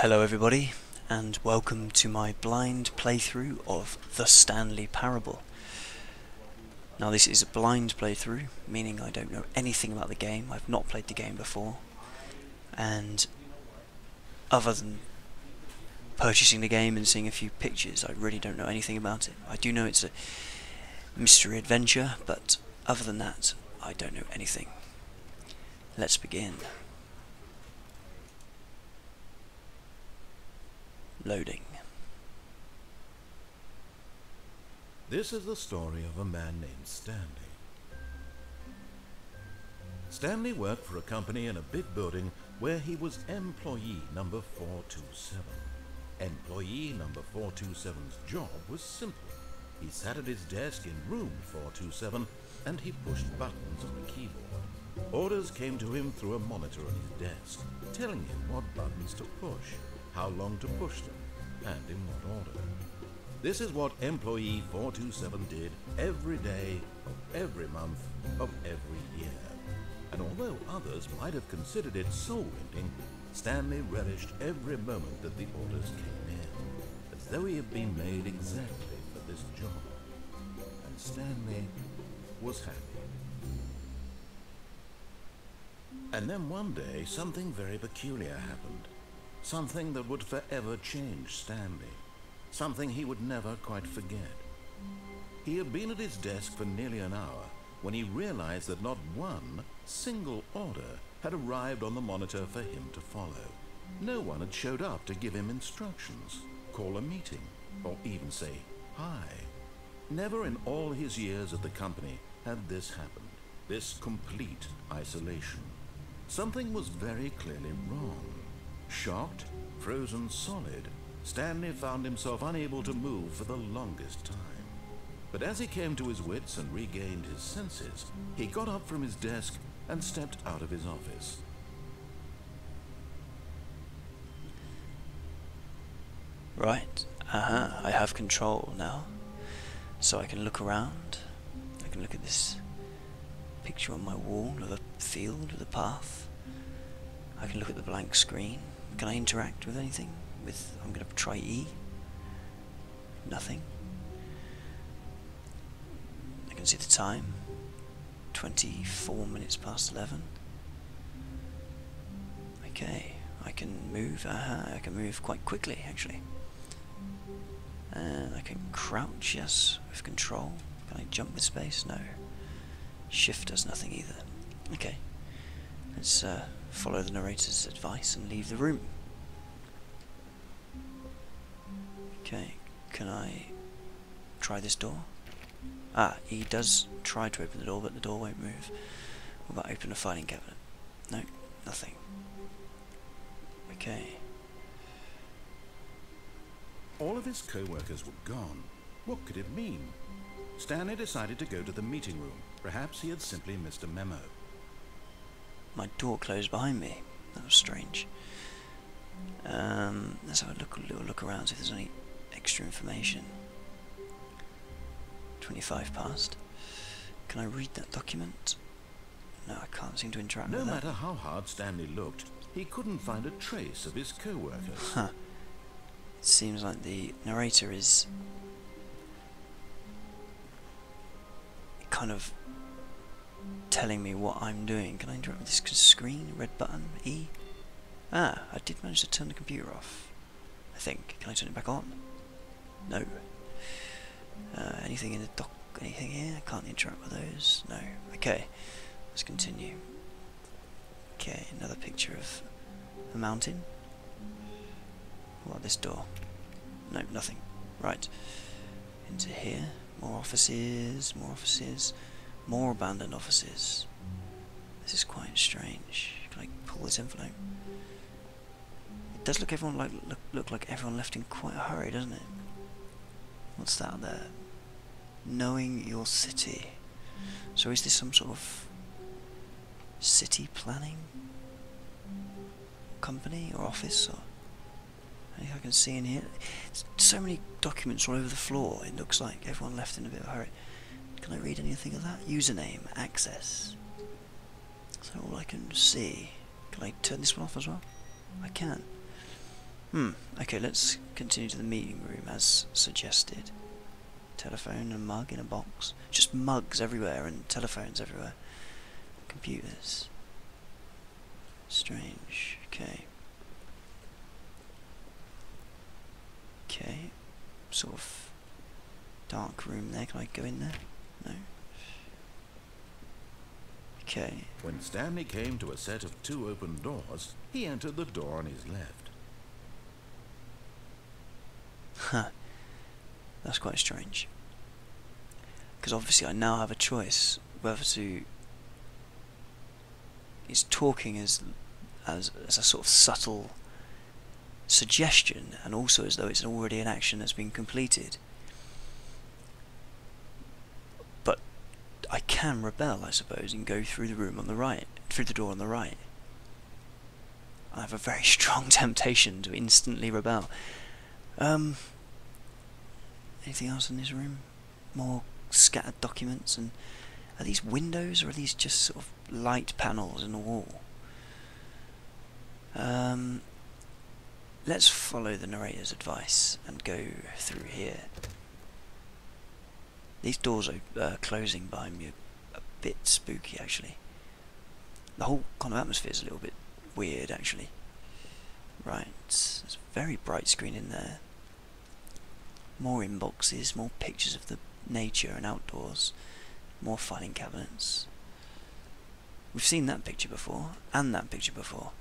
Hello everybody, and welcome to my blind playthrough of the Stanley Parable. Now this is a blind playthrough, meaning I don't know anything about the game. I've not played the game before, and other than purchasing the game and seeing a few pictures, I really don't know anything about it. I do know it's a mystery adventure, but other than that, I don't know anything. Let's begin. Loading. This is the story of a man named Stanley. Stanley worked for a company in a big building where he was employee number 427. Employee number 427's job was simple. He sat at his desk in room 427 and he pushed buttons on a keyboard. Orders came to him through a monitor on his desk, telling him what buttons to push, how long to push them, and in what order. This is what employee 427 did every day of every month of every year. And although others might have considered it soul-winning, Stanley relished every moment that the orders came in, as though he had been made exactly for this job. And Stanley was happy. And then one day, something very peculiar happened. Something that would forever change Stanley. Something he would never quite forget. He had been at his desk for nearly an hour when he realized that not one single order had arrived on the monitor for him to follow. No one had showed up to give him instructions, call a meeting, or even say hi. Never in all his years at the company had this happened, this complete isolation. Something was very clearly wrong. Shocked, frozen solid, Stanley found himself unable to move for the longest time. But as he came to his wits and regained his senses, he got up from his desk and stepped out of his office. Right, I have control now, so I can look around. I can look at this picture on my wall of a field with a path. I can look at the blank screen. Can I interact with anything? I'm going to try E. Nothing. I can see the time. 24 minutes past 11. Okay, I can move. I can move quite quickly, actually. And I can crouch, yes, with control. Can I jump with space? No. Shift does nothing either. Okay. Let's follow the narrator's advice and leave the room. Okay, can I try this door? E does try to open the door, but the door won't move. What about open a filing cabinet? No, nothing. Okay. All of his co-workers were gone. What could it mean? Stanley decided to go to the meeting room. Perhaps he had simply missed a memo. My door closed behind me. That was strange. Let's have a little look around, see if there's any extra information. 25 past. Can I read that document? No, I can't seem to interact with that. No matter how hard Stanley looked, he couldn't find a trace of his co-workers. Huh. It seems like the narrator is kind of telling me what I'm doing. Can I interact with this screen? Red button, E. I did manage to turn the computer off, I think. Can I turn it back on? No. Anything in the dock? Anything here? I can't interact with those. No. Okay. Let's continue. Okay, another picture of a mountain. What about this door? No, nothing. Right. Into here. More offices, more abandoned offices. This is quite strange. Can I pull this envelope? It does look like everyone left in quite a hurry, doesn't it? What's that there? Knowing your city. So is this some sort of city planning company or office or anything I can see in here? So many documents all over the floor. It looks like everyone left in a bit of a hurry. Can I read anything of that? Username, access. That's all I can see. Can I turn this one off as well? I can. Okay, let's continue to the meeting room as suggested. Telephone and mug in a box. Just mugs everywhere and telephones everywhere. Computers. Strange. Okay. Okay. Sort of dark room there. Can I go in there? No. Okay. When Stanley came to a set of 2 open doors, he entered the door on his left. Huh. That's quite strange. Because obviously I now have a choice whether to... It's talking as a sort of subtle suggestion, and also as though it's already an action that's been completed. But I can rebel, I suppose, and go through the room on the right, through the door on the right. I have a very strong temptation to instantly rebel. Anything else in this room? More scattered documents, and are these windows or are these just sort of light panels in the wall? Let's follow the narrator's advice and go through here. These doors are closing behind me a bit spooky, actually. The whole kind of atmosphere is a little bit weird, actually. Right, there's a very bright screen in there. More inboxes, more pictures of the nature and outdoors, more filing cabinets. We've seen that picture before, and that picture before.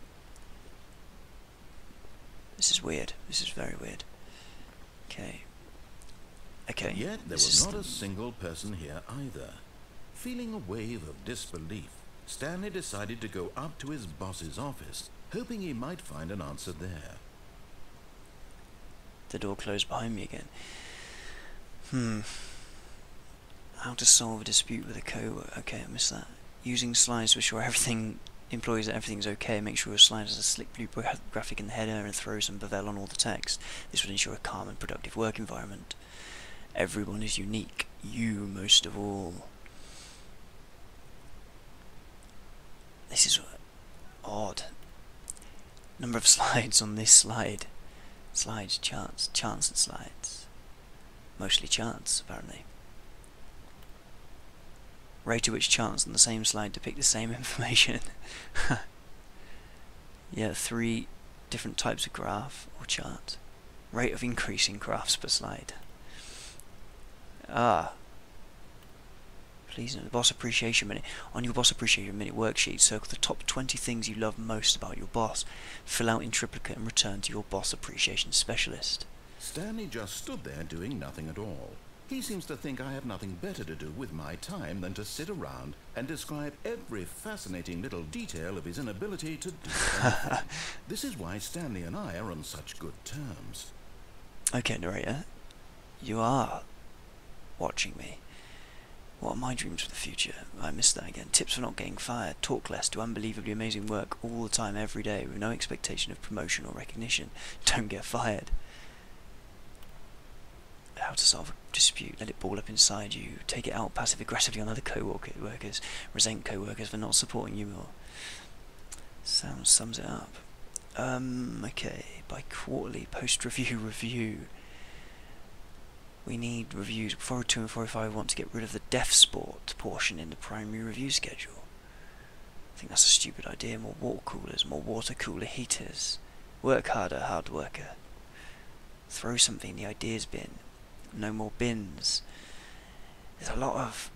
This is weird. This is very weird. Okay. Okay. Yet there was not a single person here either. Feeling a wave of disbelief, Stanley decided to go up to his boss's office, hoping he might find an answer there. The door closed behind me again. How to solve a dispute with a co-worker. Okay, I missed that. Using slides to assure employees that everything's okay. Make sure your slide has a slick blue graphic in the header and throw some bevel on all the text. This would ensure a calm and productive work environment. Everyone is unique. You most of all. This is odd. Number of slides on this slide. Slides, charts and slides. Mostly charts, apparently. Rate at which charts on the same slide depict the same information. Yeah, 3 different types of graph or chart. Rate of increasing graphs per slide. Please note the Boss Appreciation Minute. On your Boss Appreciation Minute worksheet, circle the top 20 things you love most about your boss. Fill out in triplicate and return to your Boss Appreciation Specialist. Stanley just stood there doing nothing at all. He seems to think I have nothing better to do with my time than to sit around and describe every fascinating little detail of his inability to do anything. This is why Stanley and I are on such good terms. Okay, narrator. You are watching me. What are my dreams for the future? I missed that again. Tips for not getting fired. Talk less. Do unbelievably amazing work all the time, every day, with no expectation of promotion or recognition. Don't get fired. How to solve a dispute. Let it ball up inside you. Take it out passive-aggressively on other co-workers. Resent co-workers for not supporting you more. Sums it up. Okay. Bi-quarterly post-review review. We need reviews. 402 and 405 want to get rid of the deaf sport portion in the primary review schedule. I think that's a stupid idea. More water coolers, more water cooler heaters. Work harder, hard worker. Throw something in the ideas bin. No more bins. There's a lot of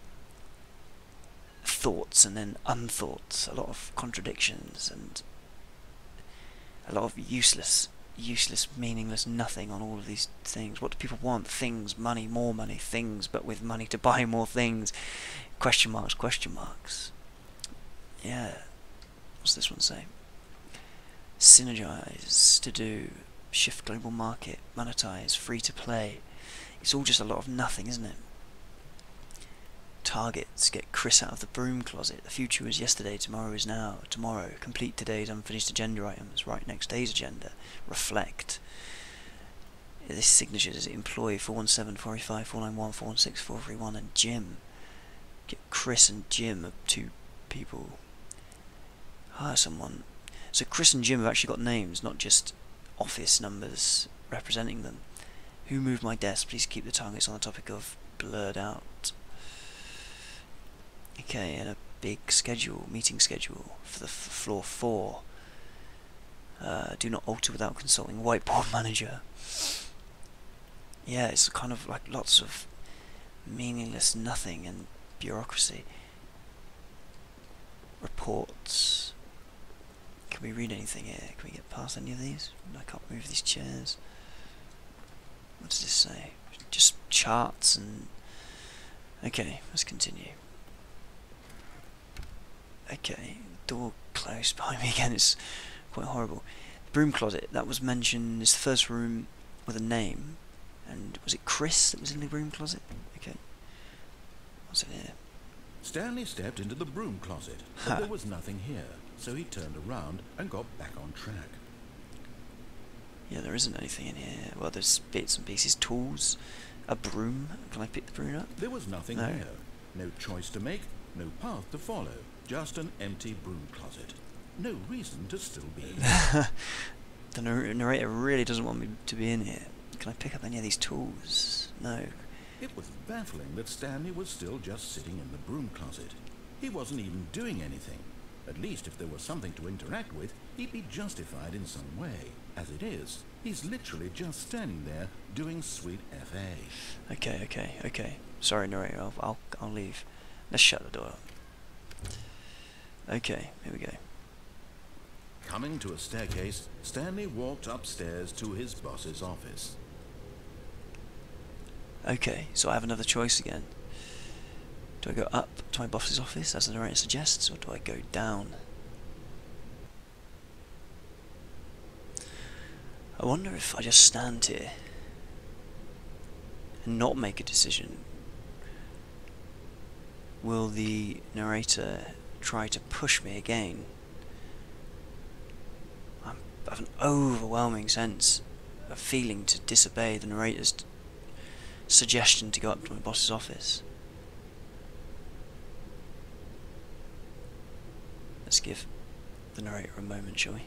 thoughts and then unthoughts, a lot of contradictions and a lot of useless, meaningless nothing on all of these things. What do people want? Things, money, more money, things, but with money to buy more things. Question marks, question marks. Yeah. What's this one say? Synergize, to do, shift global market, monetize, free to play. It's all just a lot of nothing, isn't it? Targets, get Chris out of the broom closet. The future is yesterday, tomorrow is now. Tomorrow, complete today's unfinished agenda items. Write next day's agenda. Reflect. This signature is employee 417, 485, 491, 416, 431 and Jim. Get Chris and Jim, 2 people. Hire someone. So Chris and Jim have actually got names, not just office numbers representing them. Who moved my desk? Please keep the targets on the topic of blurred out. Okay, and a big meeting schedule for the floor 4. Do not alter without consulting whiteboard manager. Yeah, it's kind of like lots of meaningless nothing and bureaucracy. Reports. Can we read anything here? Can we get past any of these? I can't move these chairs. What does this say? Just charts and... Okay, let's continue. Okay, door closed behind me again. It's quite horrible. The broom closet, that was mentioned, is the first room with a name. And was it Chris that was in the broom closet? Okay. What's in here? Stanley stepped into the broom closet, but there was nothing here, so he turned around and got back on track. Yeah, there isn't anything in here. Well, there's bits and pieces, tools, a broom. Can I pick the broom up? There was nothing here. No choice to make, no path to follow. Just an empty broom closet. No reason to still be here. The narrator really doesn't want me to be in here. Can I pick up any of these tools? No. It was baffling that Stanley was still just sitting in the broom closet. He wasn't even doing anything. At least if there was something to interact with, he'd be justified in some way. As it is, he's literally just standing there doing sweet FA. Okay. Sorry, narrator. I'll leave. Let's shut the door. Okay, here we go. Coming to a staircase, Stanley walked upstairs to his boss's office. Okay, so I have another choice again. Do I go up to my boss's office, as the narrator suggests, or do I go down? I wonder if I just stand here and not make a decision. Will the narrator try to push me again? I have an overwhelming sense of feeling to disobey the narrator's suggestion to go up to my boss's office. Let's give the narrator a moment, shall we?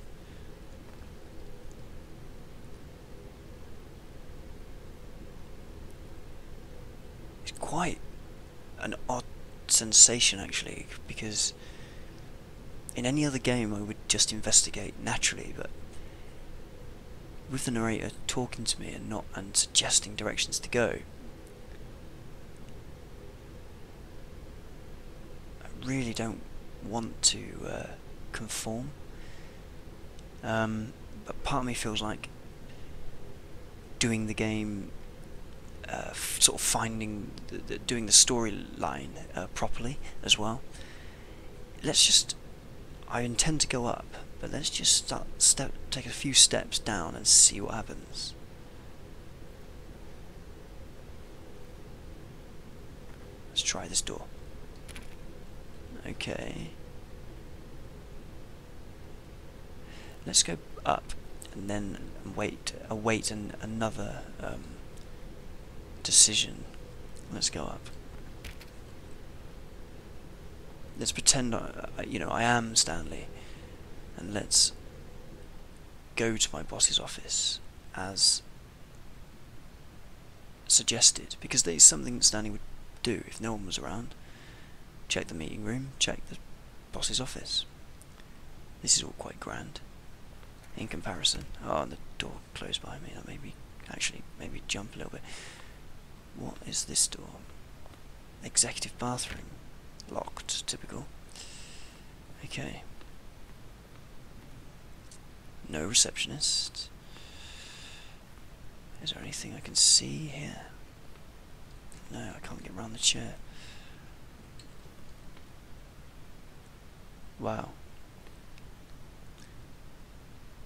It's quite an odd sensation, actually, because in any other game I would just investigate naturally, but with the narrator talking to me and suggesting directions to go, I really don't want to conform. But part of me feels like doing the game, sort of finding, doing the storyline properly as well. I intend to go up, but let's just take a few steps down and see what happens. Let's try this door. Okay. Let's go up and then await another decision. Let's go up. Let's pretend I am Stanley, and let's go to my boss's office as suggested, because there's something that Stanley would do if no one was around. Check the meeting room, check the boss's office. This is all quite grand in comparison. Oh, and the door closed behind me. That made me maybe jump a little bit. What is this door? Executive bathroom. Locked, typical. Okay. No receptionist. Is there anything I can see here? No, I can't get around the chair. Wow.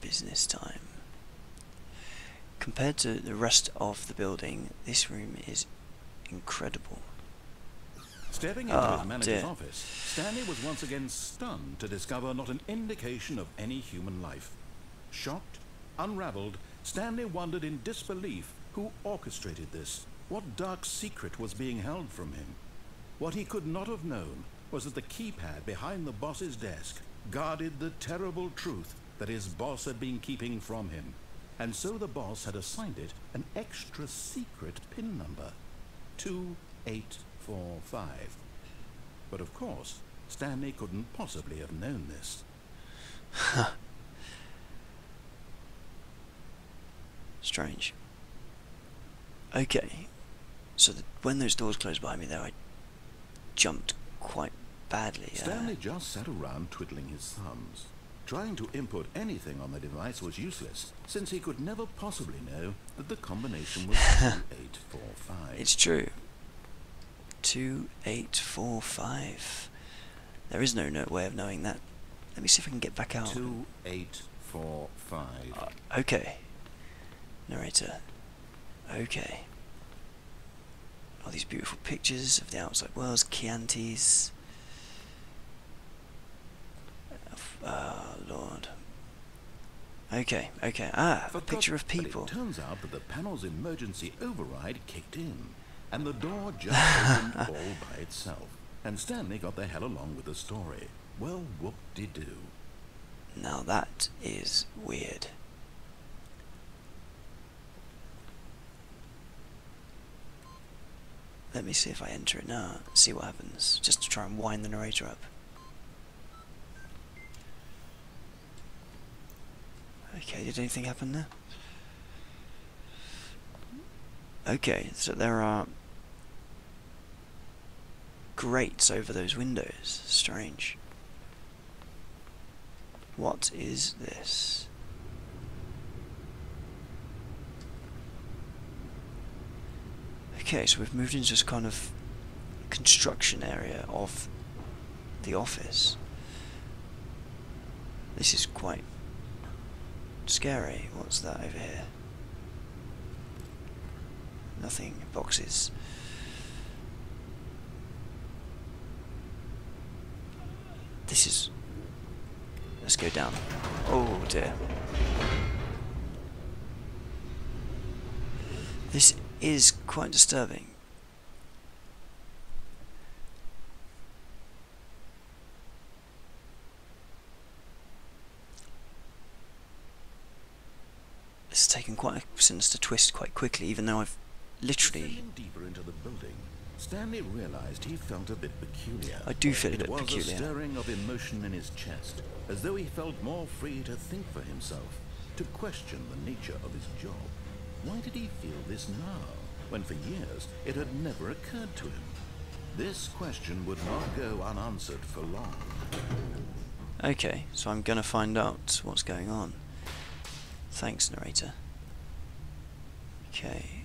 Business time. Compared to the rest of the building, this room is incredible. Stepping into his manager's office, Stanley was once again stunned to discover not an indication of any human life. Shocked, unraveled, Stanley wondered in disbelief who orchestrated this. What dark secret was being held from him? What he could not have known was that the keypad behind the boss's desk guarded the terrible truth that his boss had been keeping from him. and so the boss had assigned it an extra secret pin number, 2845. But of course, Stanley couldn't possibly have known this. Strange. Okay, so when those doors closed behind me there, I jumped quite badly. Stanley just sat around twiddling his thumbs. Trying to input anything on the device was useless, since he could never possibly know that the combination was 2845. It's true. 2845. There is no way of knowing that. Let me see if I can get back out. 2845. Okay. Narrator. Okay. All these beautiful pictures of the outside worlds, Chiantis. Oh, Lord. Okay. Ah, a picture of people. It turns out that the panel's emergency override kicked in, and the door just opened all by itself. And Stanley got the hell along with the story. Well, whoop-de-doo. Now that is weird. Let me see if I enter it now, see what happens, just to try and wind the narrator up. Okay, did anything happen there? Okay, so there are grates over those windows. Strange. What is this? Okay, so we've moved into this kind of construction area of the office. This is quite scary. What's that over here? Nothing. Boxes. This is... Let's go down. Oh dear. This is quite disturbing. It's taken quite a sinister twist quite quickly, even though I've literally... Descending deeper into the building, Stanley realized he felt a bit peculiar. I do feel a bit peculiar. It was peculiar. a stirring of emotion in his chest, as though he felt more free to think for himself, to question the nature of his job. Why did he feel this now, when for years it had never occurred to him? This question would not go unanswered for long. Okay, so I'm gonna find out what's going on. Thanks, narrator. Okay.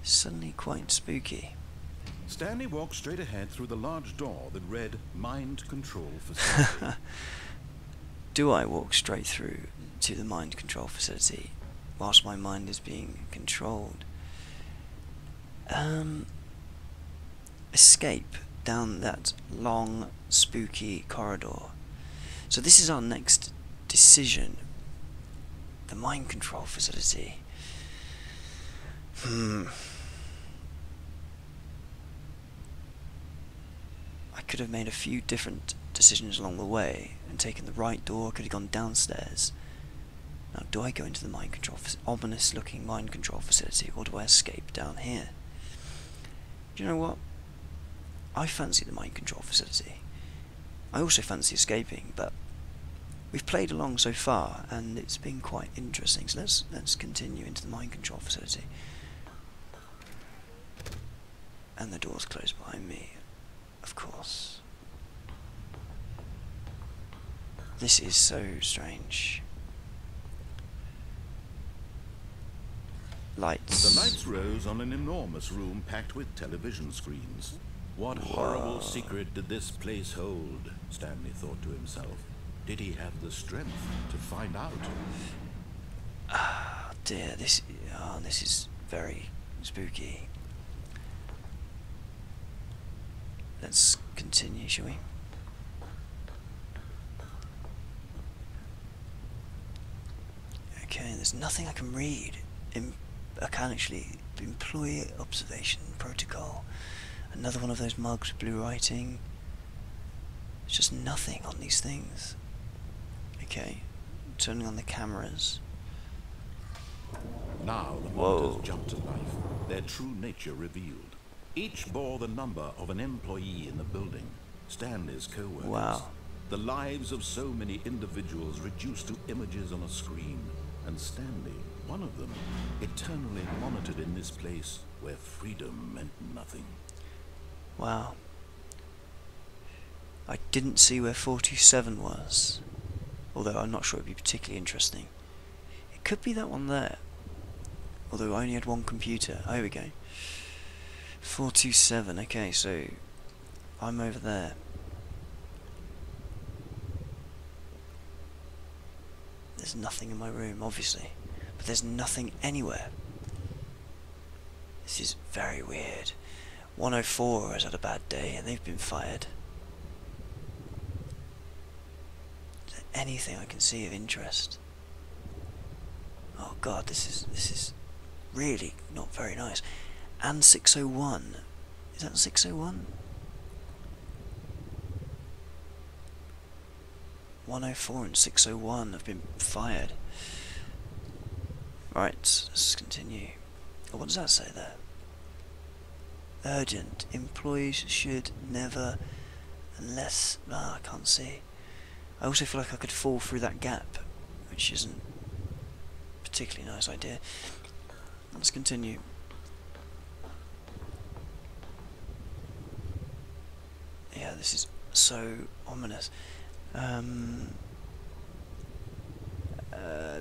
Suddenly quite spooky. Stanley walked straight ahead through the large door that read Mind Control Facility. Do I walk straight through to the mind control facility whilst my mind is being controlled? Escape down that long, spooky corridor. So this is our next decision. The mind control facility. I could have made a few different decisions along the way and taken the right door, could have gone downstairs. Now, do I go into the mind control, ominous looking mind control facility, or do I escape down here? Do you know what? I fancy the mind control facility. I also fancy escaping, but we've played along so far and it's been quite interesting, so let's continue into the mind control facility. And the door's closed behind me, of course. This is so strange. Lights. The lights rose on an enormous room packed with television screens. What horrible secret did this place hold? Stanley thought to himself. Did he have the strength to find out? Ah, dear, this is very spooky. Let's continue, shall we? Okay, there's nothing I can read. I can actually employee observation protocol. Another one of those mugs with blue writing. There's just nothing on these things. Okay, turning on the cameras. Now the Whoa. monitors jumped to life, their true nature revealed. Each bore the number of an employee in the building, Stanley's co-workers. Wow. The lives of so many individuals reduced to images on a screen, and Stanley, one of them, eternally monitored in this place where freedom meant nothing. Wow. I didn't see where 47 was, although I'm not sure it'd be particularly interesting. It could be that one there, although I only had one computer. Oh, here we go. 427, okay, so I'm over there. There's nothing in my room, obviously, but there's nothing anywhere. This is very weird. 104 has had a bad day and they've been fired. Is there anything I can see of interest? Oh god, this is really not very nice. And 601. Is that 601? 104 and 601 have been fired. Right, let's continue. Oh, what does that say there? Urgent. Employees should never, unless... Ah, I can't see. I also feel like I could fall through that gap, which isn't a particularly nice idea. Let's continue. Yeah, this is so ominous.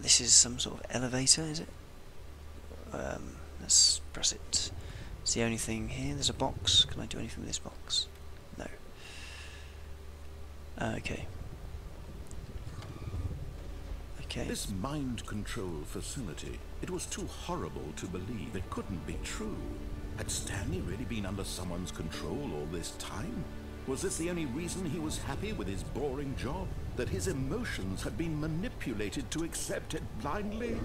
This is some sort of elevator, is it? Let's press it. It's the only thing here. There's a box. Can I do anything with this box? No. Okay. Okay. This mind control facility, it was too horrible to believe. It couldn't be true. Had Stanley really been under someone's control all this time? Was this the only reason he was happy with his boring job? That his emotions had been manipulated to accept it blindly?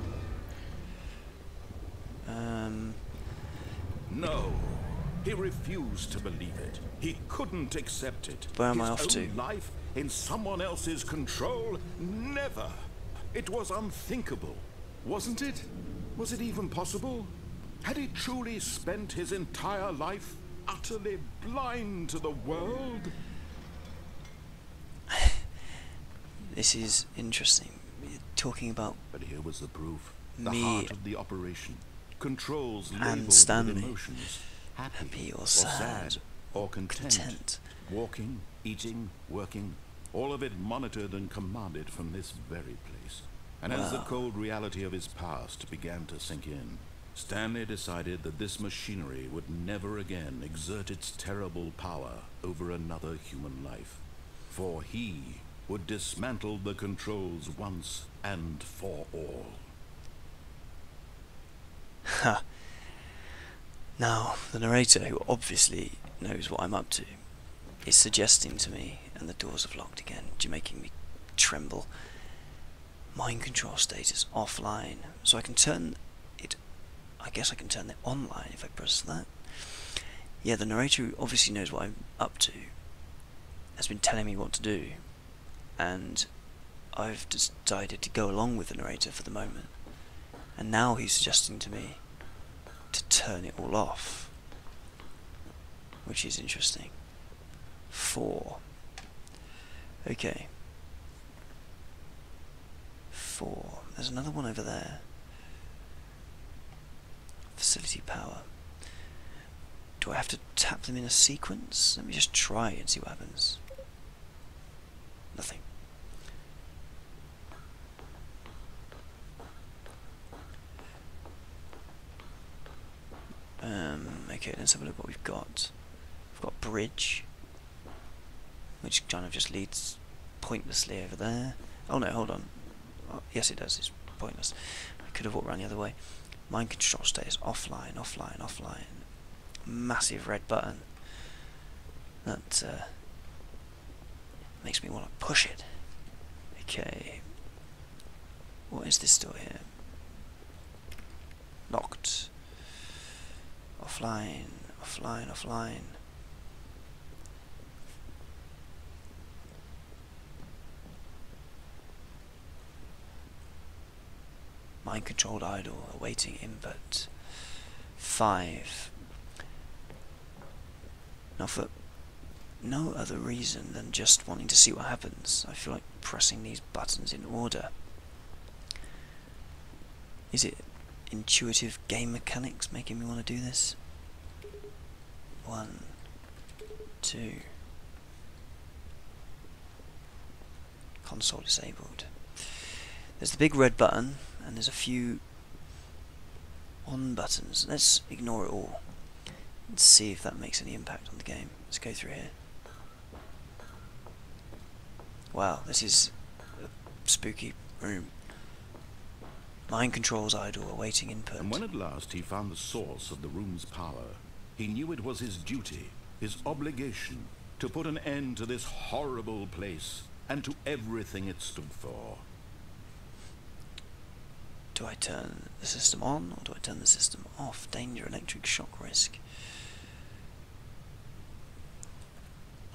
No. He refused to believe it. He couldn't accept it. Where am I His off to? own life in someone else's control? Never. It was unthinkable. Wasn't it? Was it even possible? Had he truly spent his entire life utterly blind to the world? This is interesting. You're talking about But here was the proof. The me heart of the operation. Controls and labeled Stanley. with emotions. Happy or sad or content. Walking, eating, working. All of it monitored and commanded from this very place. And as the Wow. cold reality of his past began to sink in, Stanley decided that this machinery would never again exert its terrible power over another human life. For he would dismantle the controls once and for all. Ha. Now, the narrator, who obviously knows what I'm up to, is suggesting to me, and the doors have locked again, making me tremble. Mind control status offline, so I can turn it. I guess I can turn it online if I press that. Yeah, the narrator, who obviously knows what I'm up to, has been telling me what to do, and I've decided to go along with the narrator for the moment. And now he's suggesting to me to turn it all off, which is interesting. 4. Okay. 4. There's another one over there. Facility power. Do I have to tap them in a sequence? Let me just try and see what happens. Nothing. Okay, let's have a look what we've got. We've got bridge, which kind of just leads pointlessly over there. Oh no, hold on. Oh, yes, it does. It's pointless. I could have walked around the other way. Mind control stays offline, offline, offline. Massive red button. That makes me want to push it. Okay. What is this door here? Locked. Offline, offline, offline. mind-controlled idol awaiting input. 5. Now for no other reason than just wanting to see what happens, I feel like pressing these buttons in order. Is it intuitive game mechanics making me want to do this? 1, 2. Console disabled. There's the big red button, and there's a few on buttons. Let's ignore it all and see if that makes any impact on the game. Let's go through here. Wow, this is a spooky room. Mind controls idle, awaiting input. And when at last he found the source of the room's power, he knew it was his duty, his obligation, to put an end to this horrible place and to everything it stood for. Do I turn the system on or do I turn the system off? Danger, electric shock risk.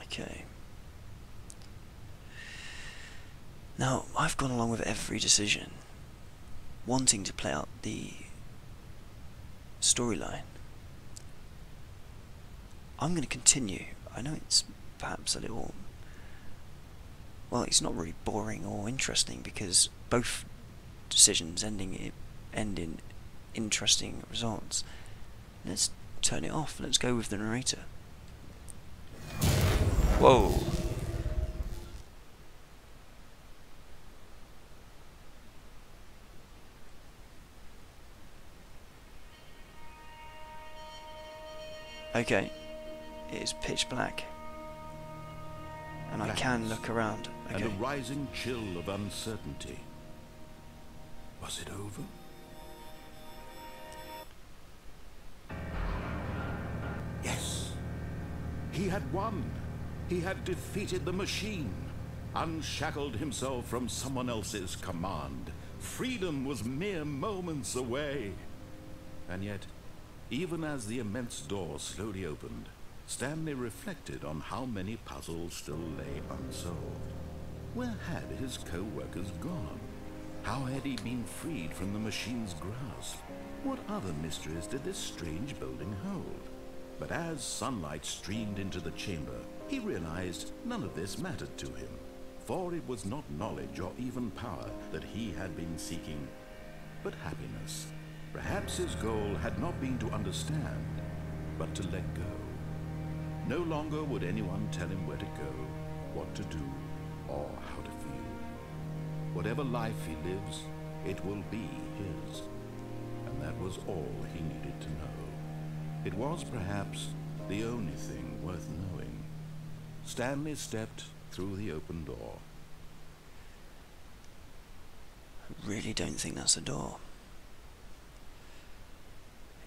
Okay. Now, I've gone along with every decision, wanting to play out the storyline. I'm going to continue. I know it's perhaps a little... well, it's not really boring or interesting because both decisions end in interesting results. Let's turn it off. Let's go with the narrator. Whoa. Okay, it is pitch black, and I can look around. Okay. And a rising chill of uncertainty. Was it over? Yes. He had won. He had defeated the machine, unshackled himself from someone else's command. Freedom was mere moments away. And yet, even as the immense door slowly opened, Stanley reflected on how many puzzles still lay unsolved. Where had his co-workers gone? How had he been freed from the machine's grasp? What other mysteries did this strange building hold? But as sunlight streamed into the chamber, he realized none of this mattered to him, for it was not knowledge or even power that he had been seeking, but happiness. Perhaps his goal had not been to understand, but to let go. No longer would anyone tell him where to go, what to do, or how to feel. Whatever life he lives, it will be his. And that was all he needed to know. It was perhaps the only thing worth knowing. Stanley stepped through the open door. I really don't think that's a door.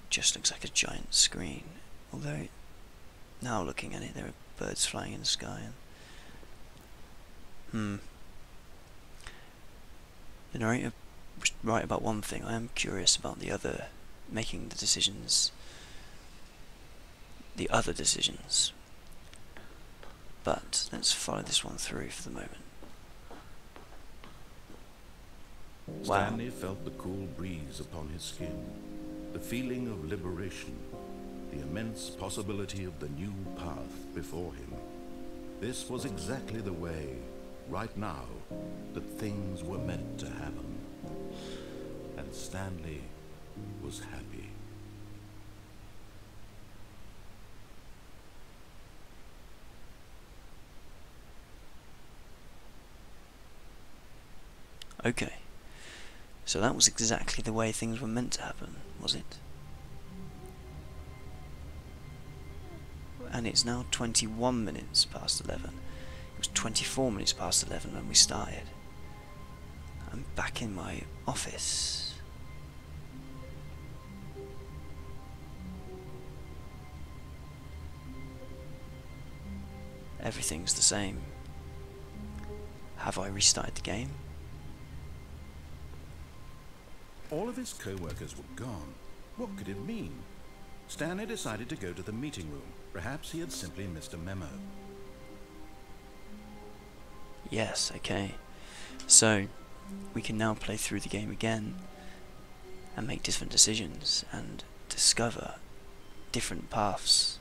It just looks like a giant screen. Although, now looking at it, there are birds flying in the sky. And the narrator was right about one thing. I am curious about the other, making the decisions. The other decisions. But let's follow this one through for the moment. Wow. Stanley felt the cool breeze upon his skin, the feeling of liberation, the immense possibility of the new path before him. This was exactly the way, right now, that things were meant to happen. And Stanley was happy. Okay, so that was exactly the way things were meant to happen, was it? And it's now 21 minutes past 11. It was 24 minutes past 11 when we started. I'm back in my office. Everything's the same. Have I restarted the game? All of his co-workers were gone. What could it mean? Stanley decided to go to the meeting room. Perhaps he had simply missed a memo. Yes, okay. So, we can now play through the game again and make different decisions and discover different paths